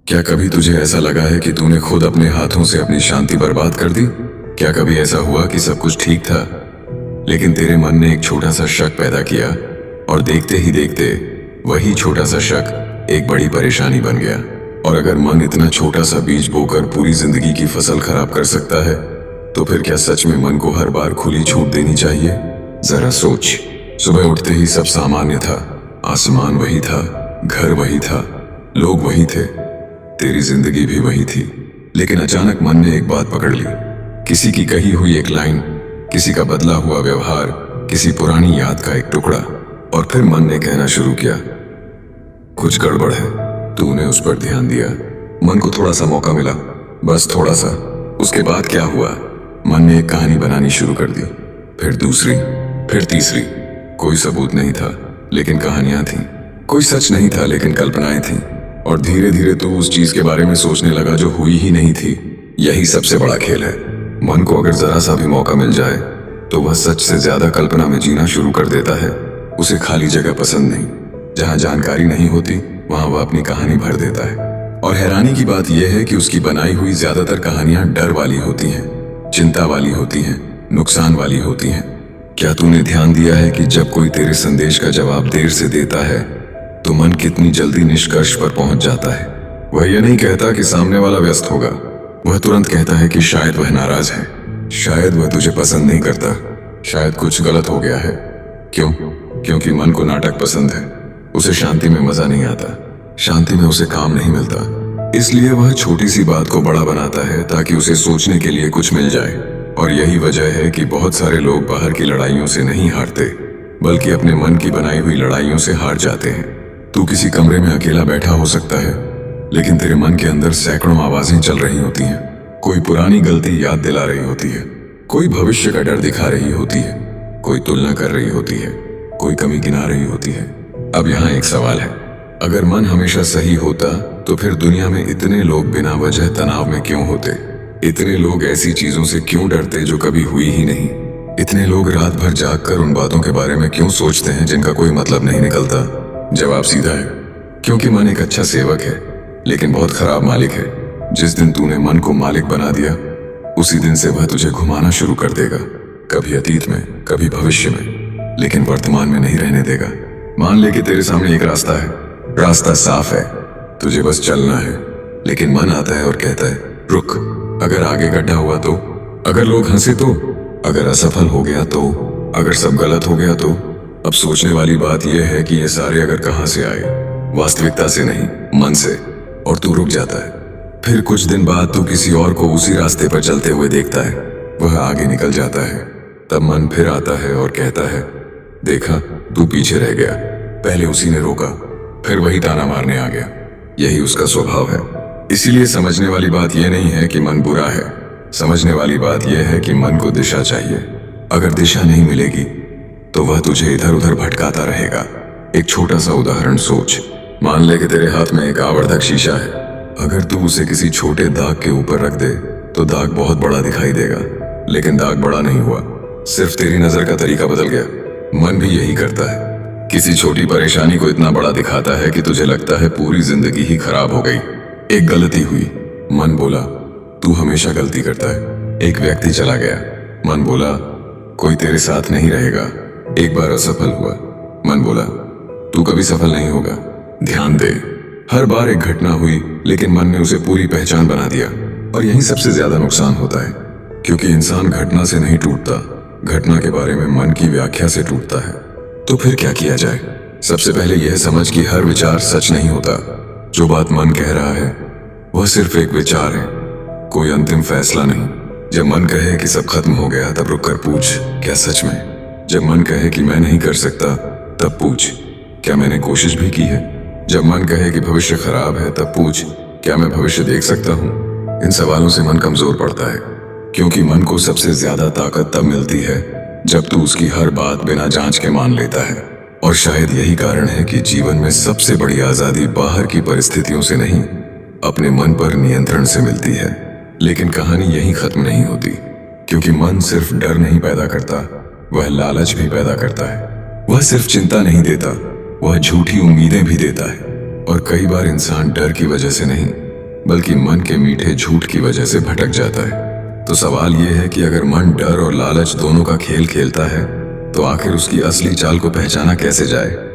क्या कभी तुझे ऐसा लगा है कि तूने खुद अपने हाथों से अपनी शांति बर्बाद कर दी? क्या कभी ऐसा हुआ कि सब कुछ ठीक था, लेकिन तेरे मन ने एक छोटा सा शक पैदा किया और देखते ही देखते वही छोटा सा शक एक बड़ी परेशानी बन गया? और अगर मन इतना छोटा सा बीज बोकर पूरी जिंदगी की फसल खराब कर सकता है, तो फिर क्या सच में मन को हर बार खुली छूट देनी चाहिए? जरा सोच, सुबह उठते ही सब सामान्य था, आसमान वही था, घर वही था, लोग वही थे, तेरी जिंदगी भी वही थी। लेकिन अचानक मन ने एक बात पकड़ ली, किसी की कही हुई एक लाइन, किसी का बदला हुआ व्यवहार, किसी पुरानी याद का एक टुकड़ा, और फिर मन ने कहना शुरू किया, कुछ गड़बड़ है। तूने उस पर ध्यान दिया, मन को थोड़ा सा मौका मिला, बस थोड़ा सा। उसके बाद क्या हुआ? मन ने एक कहानी बनानी शुरू कर दी, फिर दूसरी, फिर तीसरी। कोई सबूत नहीं था, लेकिन कहानियां थीं। कोई सच नहीं था, लेकिन कल्पनाएं थीं। और धीरे धीरे तो उस चीज के बारे में सोचने लगा जो हुई ही नहीं थी। यही सबसे बड़ा खेल है। मन को अगर जरा सा भी मौका मिल जाए तो वह सच से ज्यादा कल्पना में जीना शुरू कर देता है। उसे खाली जगह पसंद नहीं, जहां जानकारी नहीं होती वहां वह अपनी कहानी भर देता है। और हैरानी की बात यह है कि उसकी बनाई हुई ज्यादातर कहानियां डर वाली होती हैं, चिंता वाली होती हैं, नुकसान वाली होती हैं। क्या तूने ध्यान दिया है कि जब कोई तेरे संदेश का जवाब देर से देता है तो मन कितनी जल्दी निष्कर्ष पर पहुंच जाता है? वह यह नहीं कहता कि सामने वाला व्यस्त होगा, वह तुरंत कहता है कि शायद वह नाराज है, शायद वह तुझे पसंद नहीं करता, शायद कुछ गलत हो गया है। क्यों? क्योंकि मन को नाटक पसंद है। उसे शांति में मजा नहीं आता, शांति में उसे काम नहीं मिलता। इसलिए वह छोटी सी बात को बड़ा बनाता है ताकि उसे सोचने के लिए कुछ मिल जाए। और यही वजह है कि बहुत सारे लोग बाहर की लड़ाइयों से नहीं हारते, बल्कि अपने मन की बनाई हुई लड़ाइयों से हार जाते हैं। तू किसी कमरे में अकेला बैठा हो सकता है, लेकिन तेरे मन के अंदर सैकड़ों आवाजें चल रही होती हैं। कोई पुरानी गलती याद दिला रही होती है, कोई भविष्य का डर दिखा रही होती है, कोई तुलना कर रही होती है, कोई कमी गिना रही होती है। अब यहाँ एक सवाल है, अगर मन हमेशा सही होता तो फिर दुनिया में इतने लोग बिना वजह तनाव में क्यों होते? इतने लोग ऐसी चीजों से क्यों डरते जो कभी हुई ही नहीं? इतने लोग रात भर जाग कर उन बातों के बारे में क्यों सोचते हैं जिनका कोई मतलब नहीं निकलता? जवाब सीधा है, क्योंकि मन एक अच्छा सेवक है, लेकिन बहुत खराब मालिक है। जिस दिन तूने मन को मालिक बना दिया, उसी दिन से वह तुझे घुमाना शुरू कर देगा, कभी अतीत में, कभी भविष्य में, लेकिन वर्तमान में नहीं रहने देगा। मान ले कि तेरे सामने एक रास्ता है, रास्ता साफ है, तुझे बस चलना है, लेकिन मन आता है और कहता है, रुक, अगर आगे गड्ढा हुआ तो, अगर लोग हंसे तो, अगर असफल हो गया तो, अगर सब गलत हो गया तो। अब सोचने वाली बात यह है कि ये सारे अगर कहां से आए? वास्तविकता से नहीं, मन से। और तू रुक जाता है। फिर कुछ दिन बाद तू किसी और को उसी रास्ते पर चलते हुए देखता है, वह आगे निकल जाता है। तब मन फिर आता है और कहता है, देखा, तू पीछे रह गया, पहले उसी ने रोका, फिर वही ताना मारने आ गया। यही उसका स्वभाव है। इसीलिए समझने वाली बात यह नहीं है कि मन बुरा है, समझने वाली बात यह है कि मन को दिशा चाहिए। अगर दिशा नहीं मिलेगी तो वह तुझे इधर उधर भटकाता रहेगा। एक छोटा सा उदाहरण सोच, मान ले कि तेरे हाथ में एक आवर्धक शीशा है। अगर तू उसे किसी छोटे दाग के ऊपर रख दे तो दाग बहुत बड़ा दिखाई देगा, लेकिन दाग बड़ा नहीं हुआ, सिर्फ तेरी नजर का तरीका बदल गया। मन भी यही करता है, किसी छोटी परेशानी को इतना बड़ा दिखाता है कि तुझे लगता है पूरी जिंदगी ही खराब हो गई। एक गलती हुई, मन बोला, तू हमेशा गलती करता है। एक व्यक्ति चला गया, मन बोला, कोई तेरे साथ नहीं रहेगा। एक बार असफल हुआ, मन बोला, तू कभी सफल नहीं होगा। ध्यान दे, हर बार एक घटना हुई, लेकिन मन ने उसे पूरी पहचान बना दिया। और यही सबसे ज्यादा नुकसान होता है, क्योंकि इंसान घटना से नहीं टूटता, घटना के बारे में मन की व्याख्या से टूटता है। तो फिर क्या किया जाए? सबसे पहले यह समझ कि हर विचार सच नहीं होता। जो बात मन कह रहा है वह सिर्फ एक विचार है, कोई अंतिम फैसला नहीं। जब मन कहे कि सब खत्म हो गया, तब रुक कर पूछ, क्या सच में? जब मन कहे कि मैं नहीं कर सकता, तब पूछ, क्या मैंने कोशिश भी की है? जब मन कहे कि भविष्य खराब है, तब पूछ, क्या मैं भविष्य देख सकता हूँ? इन सवालों से मन कमजोर पड़ता है, क्योंकि मन को सबसे ज्यादा ताकत तब मिलती है जब तू उसकी हर बात बिना जांच के मान लेता है। और शायद यही कारण है कि जीवन में सबसे बड़ी आजादी बाहर की परिस्थितियों से नहीं, अपने मन पर नियंत्रण से मिलती है। लेकिन कहानी यहीं खत्म नहीं होती, क्योंकि मन सिर्फ डर नहीं पैदा करता, वह लालच भी पैदा करता है। वह सिर्फ चिंता नहीं देता, वह झूठी उम्मीदें भी देता है। और कई बार इंसान डर की वजह से नहीं, बल्कि मन के मीठे झूठ की वजह से भटक जाता है। तो सवाल यह है कि अगर मन डर और लालच दोनों का खेल खेलता है तो आखिर उसकी असली चाल को पहचाना कैसे जाए।